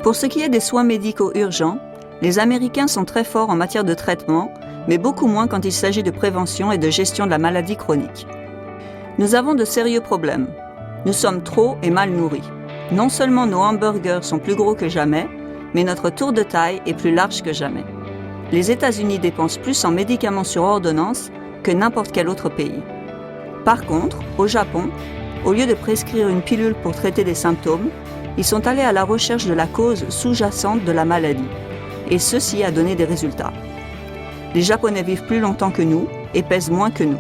Pour ce qui est des soins médicaux urgents, les Américains sont très forts en matière de traitement, mais beaucoup moins quand il s'agit de prévention et de gestion de la maladie chronique. Nous avons de sérieux problèmes. Nous sommes trop et mal nourris. Non seulement nos hamburgers sont plus gros que jamais, mais notre tour de taille est plus large que jamais. Les États-Unis dépensent plus en médicaments sur ordonnance que n'importe quel autre pays. Par contre, au Japon, au lieu de prescrire une pilule pour traiter des symptômes, ils sont allés à la recherche de la cause sous-jacente de la maladie. Et ceci a donné des résultats. Les Japonais vivent plus longtemps que nous et pèsent moins que nous.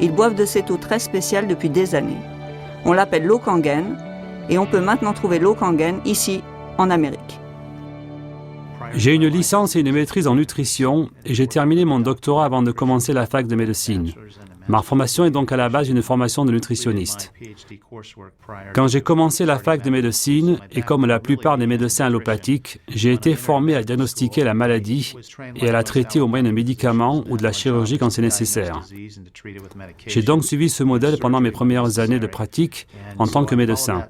Ils boivent de cette eau très spéciale depuis des années. On l'appelle l'eau Kangen et on peut maintenant trouver l'eau Kangen ici, en Amérique. J'ai une licence et une maîtrise en nutrition et j'ai terminé mon doctorat avant de commencer la fac de médecine. Ma formation est donc à la base une formation de nutritionniste. Quand j'ai commencé la fac de médecine, et comme la plupart des médecins allopathiques, j'ai été formé à diagnostiquer la maladie et à la traiter au moyen de médicaments ou de la chirurgie quand c'est nécessaire. J'ai donc suivi ce modèle pendant mes premières années de pratique en tant que médecin.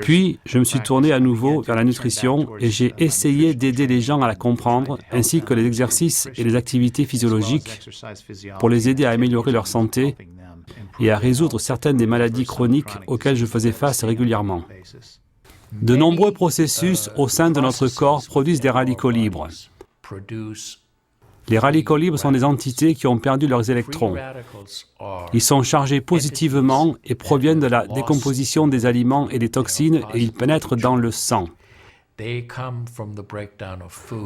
Puis, je me suis tourné à nouveau vers la nutrition et j'ai essayé d'aider les gens à la comprendre, ainsi que les exercices et les activités physiologiques pour les aider à améliorer leur santé et à résoudre certaines des maladies chroniques auxquelles je faisais face régulièrement. De nombreux processus au sein de notre corps produisent des radicaux libres. Les radicaux libres sont des entités qui ont perdu leurs électrons. Ils sont chargés positivement et proviennent de la décomposition des aliments et des toxines et ils pénètrent dans le sang.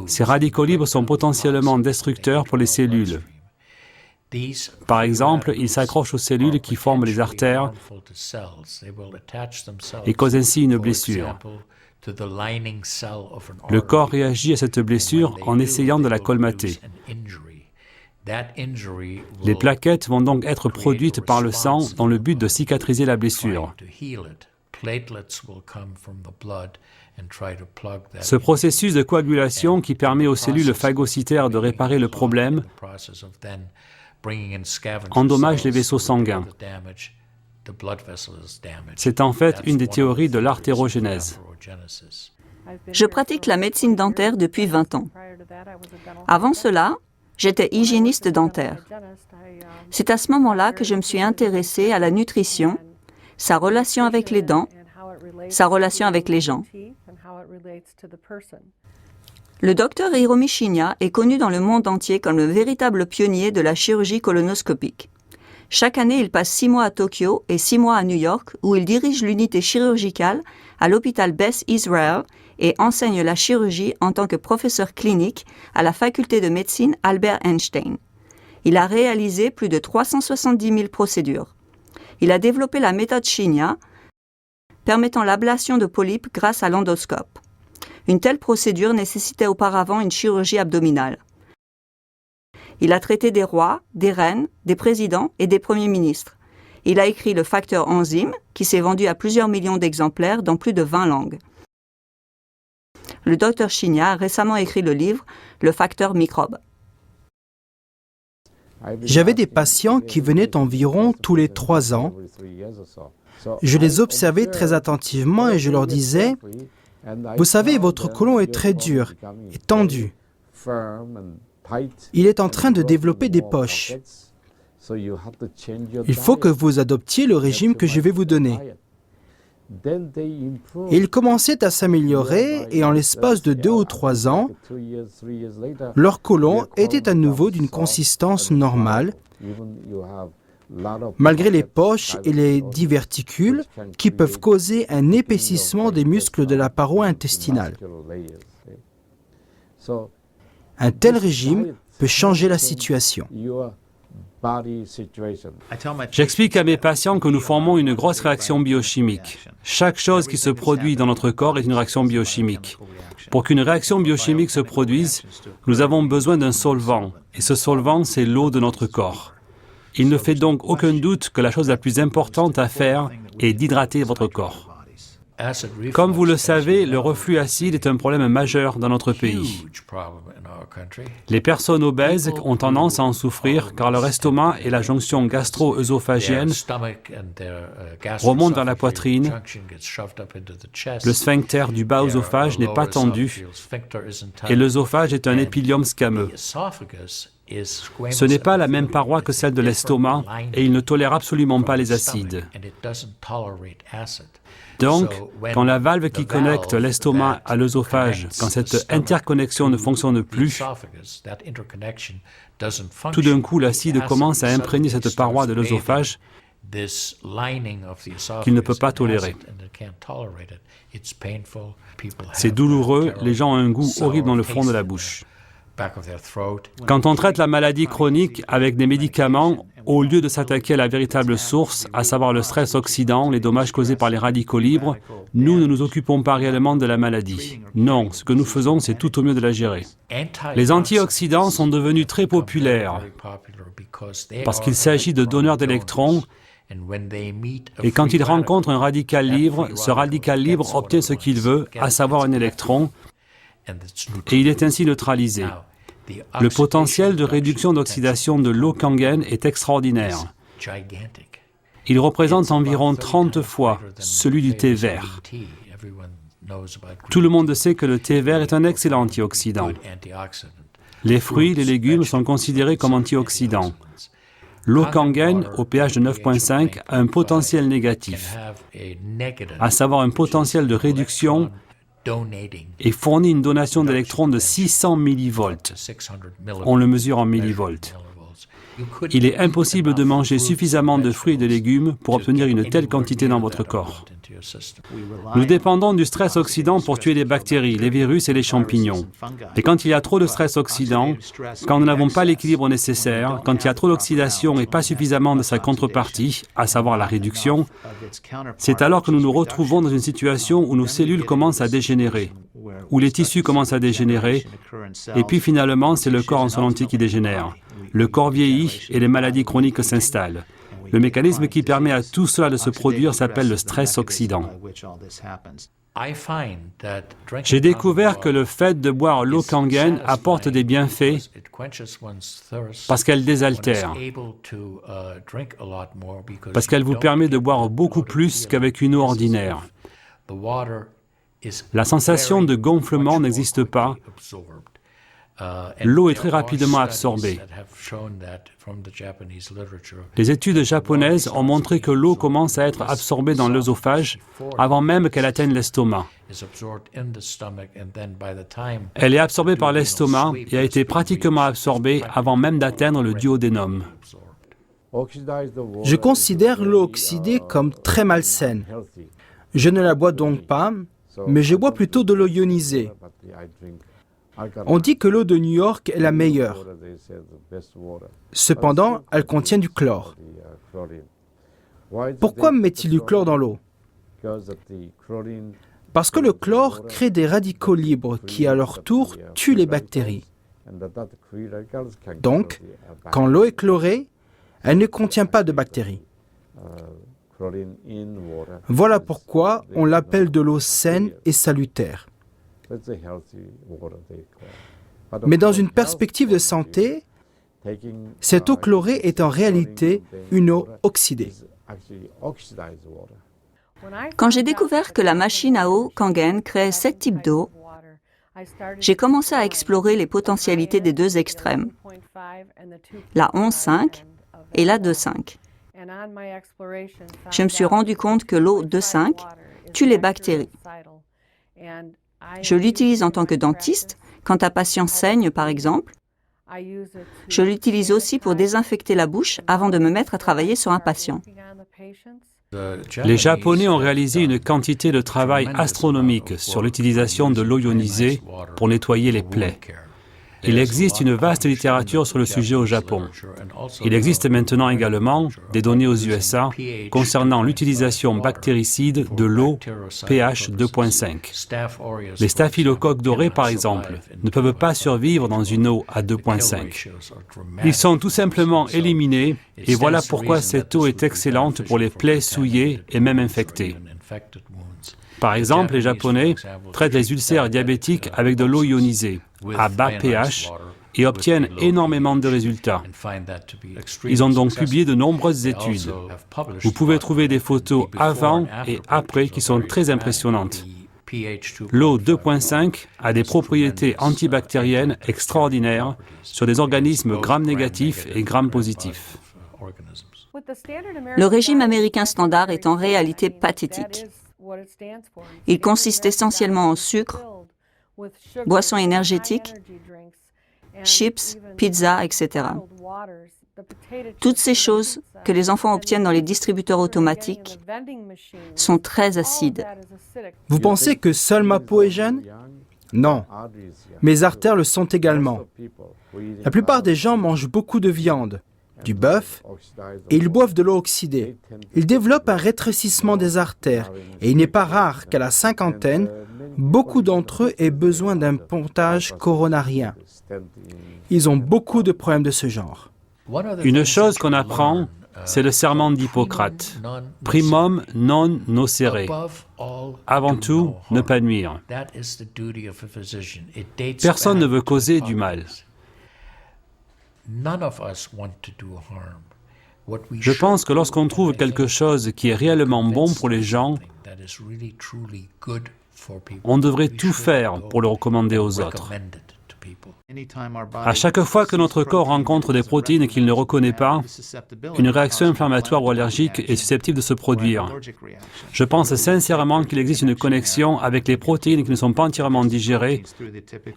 Ces radicaux libres sont potentiellement destructeurs pour les cellules. Par exemple, ils s'accrochent aux cellules qui forment les artères et causent ainsi une blessure. Le corps réagit à cette blessure en essayant de la colmater. Les plaquettes vont donc être produites par le sang dans le but de cicatriser la blessure. Ce processus de coagulation qui permet aux cellules phagocytaires de réparer le problème endommage les vaisseaux sanguins. C'est en fait une des théories de l'artérogénèse. Je pratique la médecine dentaire depuis 20 ans. Avant cela, j'étais hygiéniste dentaire. C'est à ce moment-là que je me suis intéressée à la nutrition, sa relation avec les dents, sa relation avec les gens. Le docteur Hiromi Shinya est connu dans le monde entier comme le véritable pionnier de la chirurgie colonoscopique. Chaque année, il passe 6 mois à Tokyo et 6 mois à New York, où il dirige l'unité chirurgicale à l'hôpital Beth Israel et enseigne la chirurgie en tant que professeur clinique à la faculté de médecine Albert Einstein. Il a réalisé plus de 370 000 procédures. Il a développé la méthode Shinya, permettant l'ablation de polypes grâce à l'endoscope. Une telle procédure nécessitait auparavant une chirurgie abdominale. Il a traité des rois, des reines, des présidents et des premiers ministres. Il a écrit le facteur enzyme, qui s'est vendu à plusieurs millions d'exemplaires dans plus de 20 langues. Le docteur Shinya a récemment écrit le livre « Le facteur microbe ». J'avais des patients qui venaient environ tous les 3 ans. Je les observais très attentivement et je leur disais « Vous savez, votre côlon est très dur et tendu. Il est en train de développer des poches. Il faut que vous adoptiez le régime que je vais vous donner. » Et ils commençaient à s'améliorer et en l'espace de 2 ou 3 ans, leur côlon était à nouveau d'une consistance normale, malgré les poches et les diverticules qui peuvent causer un épaississement des muscles de la paroi intestinale. Un tel régime peut changer la situation. J'explique à mes patients que nous formons une grosse réaction biochimique. Chaque chose qui se produit dans notre corps est une réaction biochimique. Pour qu'une réaction biochimique se produise, nous avons besoin d'un solvant, et ce solvant, c'est l'eau de notre corps. Il ne fait donc aucun doute que la chose la plus importante à faire est d'hydrater votre corps. Comme vous le savez, le reflux acide est un problème majeur dans notre pays. Les personnes obèses ont tendance à en souffrir car leur estomac et la jonction gastro-œsophagienne remontent vers la poitrine. Le sphincter du bas œsophage n'est pas tendu et l'œsophage est un épithélium squameux. Ce n'est pas la même paroi que celle de l'estomac et il ne tolère absolument pas les acides. Donc, quand la valve qui connecte l'estomac à l'œsophage, quand cette interconnexion ne fonctionne plus, tout d'un coup l'acide commence à imprégner cette paroi de l'œsophage qu'il ne peut pas tolérer. C'est douloureux, les gens ont un goût horrible dans le fond de la bouche. Quand on traite la maladie chronique avec des médicaments, au lieu de s'attaquer à la véritable source, à savoir le stress oxydant, les dommages causés par les radicaux libres, nous ne nous occupons pas réellement de la maladie. Non, ce que nous faisons, c'est tout au mieux de la gérer. Les antioxydants sont devenus très populaires parce qu'il s'agit de donneurs d'électrons et quand ils rencontrent un radical libre, ce radical libre obtient ce qu'il veut, à savoir un électron, et il est ainsi neutralisé. Le potentiel de réduction d'oxydation de l'eau Kangen est extraordinaire. Il représente environ 30 fois celui du thé vert. Tout le monde sait que le thé vert est un excellent antioxydant. Les fruits et les légumes sont considérés comme antioxydants. L'eau Kangen, au pH de 9,5, a un potentiel négatif, à savoir un potentiel de réduction et fournit une donation d'électrons de 600 millivolts. On le mesure en millivolts. Il est impossible de manger suffisamment de fruits et de légumes pour obtenir une telle quantité dans votre corps. Nous dépendons du stress oxydant pour tuer les bactéries, les virus et les champignons. Et quand il y a trop de stress oxydant, quand nous n'avons pas l'équilibre nécessaire, quand il y a trop d'oxydation et pas suffisamment de sa contrepartie, à savoir la réduction, c'est alors que nous nous retrouvons dans une situation où nos cellules commencent à dégénérer, où les tissus commencent à dégénérer, et puis finalement, c'est le corps en son entier qui dégénère. Le corps vieillit et les maladies chroniques s'installent. Le mécanisme qui permet à tout cela de se produire s'appelle le stress oxydant. J'ai découvert que le fait de boire l'eau Kangen apporte des bienfaits parce qu'elle désaltère, parce qu'elle vous permet de boire beaucoup plus qu'avec une eau ordinaire. La sensation de gonflement n'existe pas. L'eau est très rapidement absorbée. Les études japonaises ont montré que l'eau commence à être absorbée dans l'œsophage avant même qu'elle atteigne l'estomac. Elle est absorbée par l'estomac et a été pratiquement absorbée avant même d'atteindre le duodénum. Je considère l'eau oxydée comme très malsaine. Je ne la bois donc pas, mais je bois plutôt de l'eau ionisée. On dit que l'eau de New York est la meilleure. Cependant, elle contient du chlore. Pourquoi met-il du chlore dans l'eau? Parce que le chlore crée des radicaux libres qui, à leur tour, tuent les bactéries. Donc, quand l'eau est chlorée, elle ne contient pas de bactéries. Voilà pourquoi on l'appelle de l'eau saine et salutaire. Mais dans une perspective de santé, cette eau chlorée est en réalité une eau oxydée. Quand j'ai découvert que la machine à eau Kangen créait 7 types d'eau, j'ai commencé à explorer les potentialités des deux extrêmes, la 11,5 et la 2,5. Je me suis rendu compte que l'eau 2,5 tue les bactéries. Je l'utilise en tant que dentiste, quand un patient saigne par exemple. Je l'utilise aussi pour désinfecter la bouche avant de me mettre à travailler sur un patient. Les Japonais ont réalisé une quantité de travail astronomique sur l'utilisation de l'eau ionisée pour nettoyer les plaies. Il existe une vaste littérature sur le sujet au Japon. Il existe maintenant également des données aux USA concernant l'utilisation bactéricide de l'eau pH 2,5. Les staphylocoques dorés, par exemple, ne peuvent pas survivre dans une eau à 2,5. Ils sont tout simplement éliminés et voilà pourquoi cette eau est excellente pour les plaies souillées et même infectées. Par exemple, les Japonais traitent les ulcères diabétiques avec de l'eau ionisée, à bas pH, et obtiennent énormément de résultats. Ils ont donc publié de nombreuses études. Vous pouvez trouver des photos avant et après qui sont très impressionnantes. L'eau 2.5 a des propriétés antibactériennes extraordinaires sur des organismes gram-négatifs et gram-positifs. Le régime américain standard est en réalité pathétique. Il consiste essentiellement en sucre, boissons énergétiques, chips, pizza, etc. Toutes ces choses que les enfants obtiennent dans les distributeurs automatiques sont très acides. Vous pensez que seule ma peau est jeune? Non. Mes artères le sont également. La plupart des gens mangent beaucoup de viande, du bœuf, et ils boivent de l'eau oxydée. Ils développent un rétrécissement des artères, et il n'est pas rare qu'à la cinquantaine, beaucoup d'entre eux aient besoin d'un pontage coronarien. Ils ont beaucoup de problèmes de ce genre. Une chose qu'on apprend, c'est le serment d'Hippocrate. Primum non nocere. Avant tout, ne pas nuire. Personne ne veut causer du mal. Je pense que lorsqu'on trouve quelque chose qui est réellement bon pour les gens, on devrait tout faire pour le recommander aux autres. À chaque fois que notre corps rencontre des protéines qu'il ne reconnaît pas, une réaction inflammatoire ou allergique est susceptible de se produire. Je pense sincèrement qu'il existe une connexion avec les protéines qui ne sont pas entièrement digérées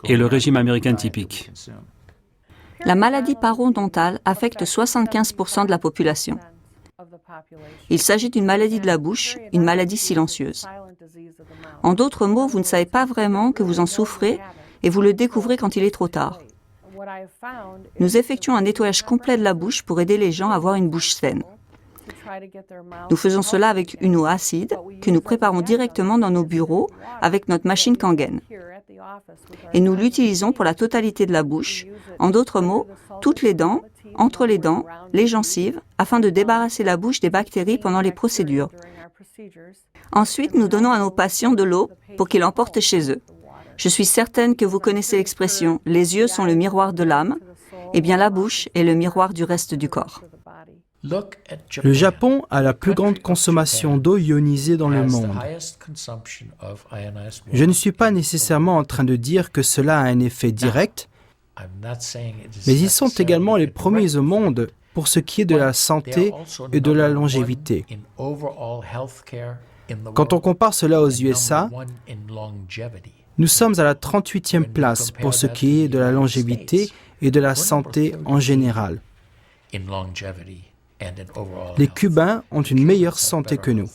et le régime américain typique. La maladie parodontale affecte 75% de la population. Il s'agit d'une maladie de la bouche, une maladie silencieuse. En d'autres mots, vous ne savez pas vraiment que vous en souffrez et vous le découvrez quand il est trop tard. Nous effectuons un nettoyage complet de la bouche pour aider les gens à avoir une bouche saine. Nous faisons cela avec une eau acide que nous préparons directement dans nos bureaux avec notre machine Kangen. Et nous l'utilisons pour la totalité de la bouche, en d'autres mots, toutes les dents, entre les dents, les gencives, afin de débarrasser la bouche des bactéries pendant les procédures. Ensuite, nous donnons à nos patients de l'eau pour qu'ils l'emportent chez eux. Je suis certaine que vous connaissez l'expression « les yeux sont le miroir de l'âme ». Eh bien, la bouche est le miroir du reste du corps. Le Japon a la plus grande consommation d'eau ionisée dans le monde. Je ne suis pas nécessairement en train de dire que cela a un effet direct, mais ils sont également les premiers au monde pour ce qui est de la santé et de la longévité. Quand on compare cela aux USA, nous sommes à la 38e place pour ce qui est de la longévité et de la santé en général. Les Cubains ont une meilleure santé que nous.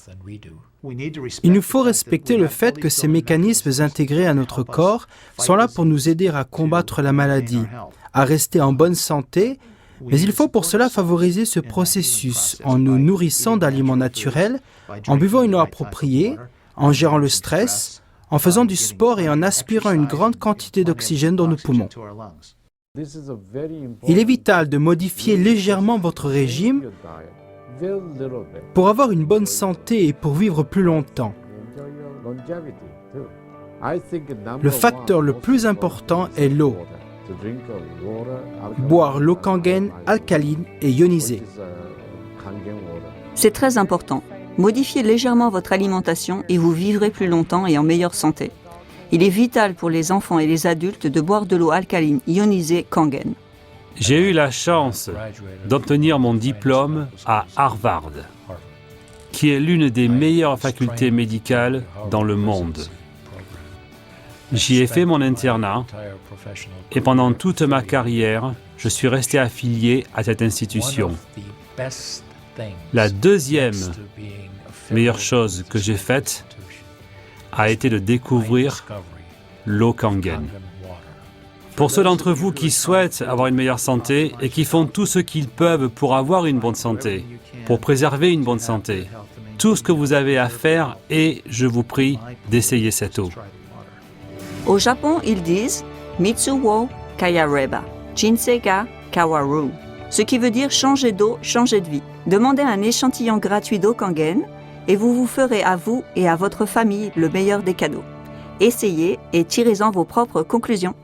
Il nous faut respecter le fait que ces mécanismes intégrés à notre corps sont là pour nous aider à combattre la maladie, à rester en bonne santé, mais il faut pour cela favoriser ce processus en nous nourrissant d'aliments naturels, en buvant une eau appropriée, en gérant le stress, en faisant du sport et en aspirant une grande quantité d'oxygène dans nos poumons. Il est vital de modifier légèrement votre régime pour avoir une bonne santé et pour vivre plus longtemps. Le facteur le plus important est l'eau. Boire l'eau Kangen alcaline et ionisée. C'est très important. Modifiez légèrement votre alimentation et vous vivrez plus longtemps et en meilleure santé. Il est vital pour les enfants et les adultes de boire de l'eau alcaline ionisée Kangen. J'ai eu la chance d'obtenir mon diplôme à Harvard, qui est l'une des meilleures facultés médicales dans le monde. J'y ai fait mon internat et pendant toute ma carrière, je suis resté affilié à cette institution. La deuxième meilleure chose que j'ai faite a été de découvrir l'eau Kangen. Pour ceux d'entre vous qui souhaitent avoir une meilleure santé et qui font tout ce qu'ils peuvent pour avoir une bonne santé, pour préserver une bonne santé, tout ce que vous avez à faire est, je vous prie, d'essayer cette eau. Au Japon, ils disent « Mitsu wo kayareba, jinsei ga kawaru », ce qui veut dire « changer d'eau, changer de vie ». Demandez un échantillon gratuit d'eau Kangen et vous vous ferez à vous et à votre famille le meilleur des cadeaux. Essayez et tirez-en vos propres conclusions.